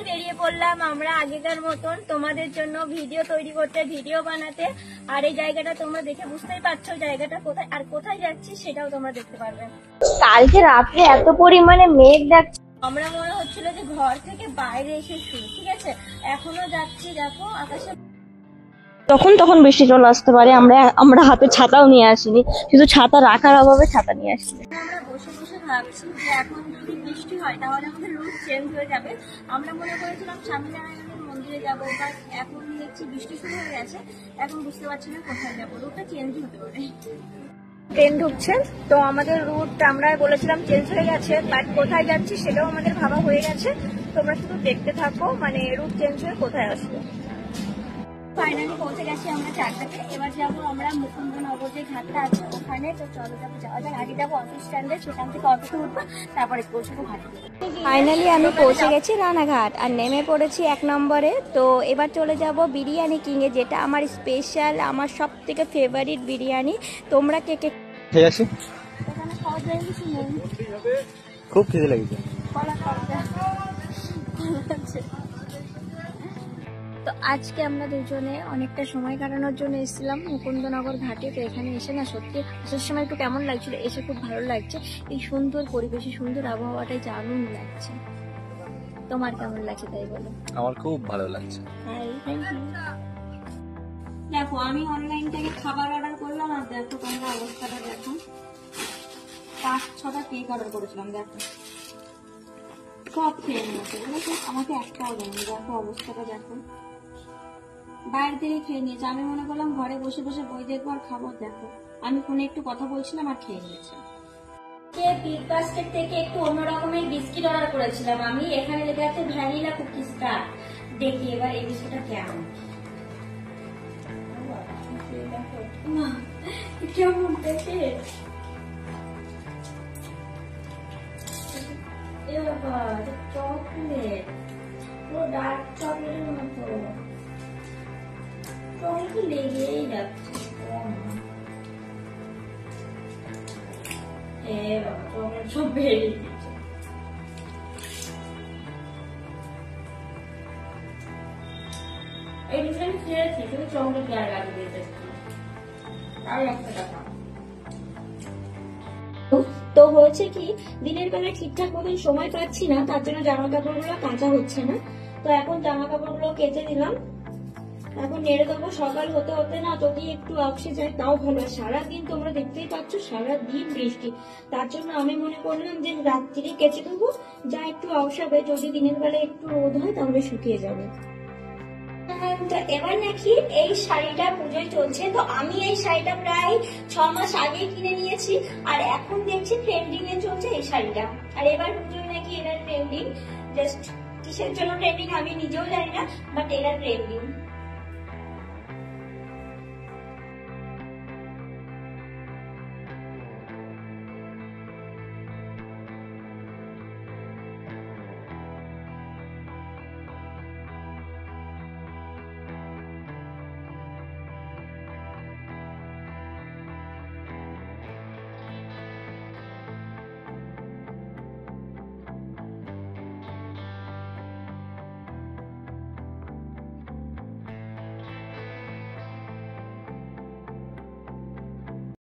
বেরিয়ে পড়লাম আমরা আগেকার মতন তোমাদের জন্য ভিডিও তৈরি করতে, ভিডিও বানাতে। আর এই জায়গাটা তোমরা দেখে বুঝতেই পারছো জায়গাটা কোথায়, আর কোথায় যাচ্ছি সেটাও তোমরা দেখতে পারবে। কালকে রাত্রে এত পরিমাণে মেঘ ডাকছে, আমরা মনে হচ্ছিল যে ঘর থেকে বাইরে এসে শুই, ঠিক আছে। এখনো যাচ্ছি, দেখো আকাশে তখন বৃষ্টি চলে আসতে পারে। আমরা হাতে ছাতাও নিয়ে আসিনি, শুধু ছাতা রাখার অভাবে ছাতা নিয়ে আসছি। আমরা বসে বসে ভাবছি যে এখন যদি বৃষ্টি হয় তাহলে আমাদের রুট চেঞ্জ হয়ে যাবে। আমরা মনে করেছিলাম স্বামীনারায়ণের মন্দিরে যাবো, বাট এখন দেখছি বৃষ্টি শুরু হয়ে গেছে। এখন বুঝতে পারছি না কোথায় যাবো, রুটটা চেঞ্জ হতে পারে। ট্রেন ঢুকছে, তো আমাদের রুট আমরা বলেছিলাম চেঞ্জ হয়ে গেছে, বাট কোথায় যাচ্ছি সেটাও আমাদের ভাবা হয়ে গেছে। তোমরা শুধু দেখতে থাকো, মানে রুট চেঞ্জ হয়ে কোথায় আসবে। ফাইনালি পৌঁছে গেছি আমরা চারটাতে। এবার যাবো আমরা মুকুন্দনগর যে ঘাটটা আছে ওখানে। তো চলো যাবো, যাওয়া যাক। আগে যাবো অটো স্ট্যান্ডে, সেখান থেকে অটোতে উঠবো, তারপরে পৌঁছবো ঘাটে। ফাইনালি আমি পৌঁছে গেছি রানাঘাট আর নেমে পড়েছি 1 নম্বরে। তো এবার চলে যাব বিরিয়ানি কিংয়ে, যেটা আমার স্পেশাল, আমার সব থেকে ফেভারিট বিরিয়ানি। তোমরা কে কে ঠিক আছে? এখানে খাওয়া যায় কিছু নেই, খুব খিদে লেগেছে। তো আজকে আমরা দুজনে অনেকটা সময় কাটানোর জন্য এসেছিলাম মুকুন্দনগর ঘাটে। তো এখানে এসে না সত্যি আসার সময় একটু কেমন লাগছিল, এসে খুব ভালো লাগছে। এই সুন্দর পরিবেশে সুন্দর আবহাওয়াটাই দারুণ লাগছে। তোমার কেমন লাগছে তাই বলো? আমার খুব ভালো লাগছে। দেখো আমি অনলাইন থেকে খাবার অর্ডার করলাম, আর দেখো তোমরা অবস্থাটা দেখো। 5-6টা কেক অর্ডার করেছিলাম, দেখো সব খেয়ে নিয়েছে, আমাকে একটাও দেয়নি। দেখো অবস্থাটা দেখো, বাইরে থেকে খেয়ে নিয়েছে। আমি মনে করলাম ঘরে বসে বসে বই দেখবো আর খাবো, দেখো আমি ফোনে একটু কথা বলছিলাম আর খেয়ে নিয়েছে। বিগ বাস্কেট থেকে একটু অন্যরকমের বিস্কিট অর্ডার করেছিলাম আমি। এখানে লেখা আছে ভ্যানিলা কুকিজটা, দেখি এবার এই বিস্কুটটা কেমন। কেমন দেখে চকলেট, পুরো ডার্ক চকলেটের মতো, তো লেগেই যাচ্ছে। চকলেট সব বেরিয়ে দিচ্ছে। এই দুটো আমি খেয়েছি, শুধু চকলেট গায়ে লাগিয়ে দিয়েছে। আর একটা টাকা তো হয়েছে কি, দিনের বেলায় ঠিকঠাক মতন সময় পাচ্ছি না, তার জন্য জামা কাপড় গুলো কাঁচা হচ্ছে না। তো এখন জামা কাপড় গুলো কেচে দিলাম, এখন নেড়ে দেবো। সকাল হতে হতে না যদি একটু আউসে যায় তাও ভালো। সারাদিন তোমরা দেখতেই পাচ্ছ সারাদিন বৃষ্টি, তার জন্য আমি মনে করলাম যে রাত্রি কেচে দেবো, যা একটু আউসাবে। যদি দিনের বেলায় একটু রোদ হয় তাহলে শুকিয়ে যাবে। তো এবার নাকি এই শাড়িটা পুজোয় চলছে। তো আমি এই শাড়িটা প্রায় 6 মাস আগে কিনে নিয়েছি, আর এখন দেখছি ট্রেন্ডিং এ চলছে এই শাড়িটা। আর এবার পুজোয় নাকি এটা ট্রেন্ডিং, জাস্ট কিসের জন্য ট্রেন্ডিং আমি নিজেও জানি না, বাট এটা ট্রেন্ডিং।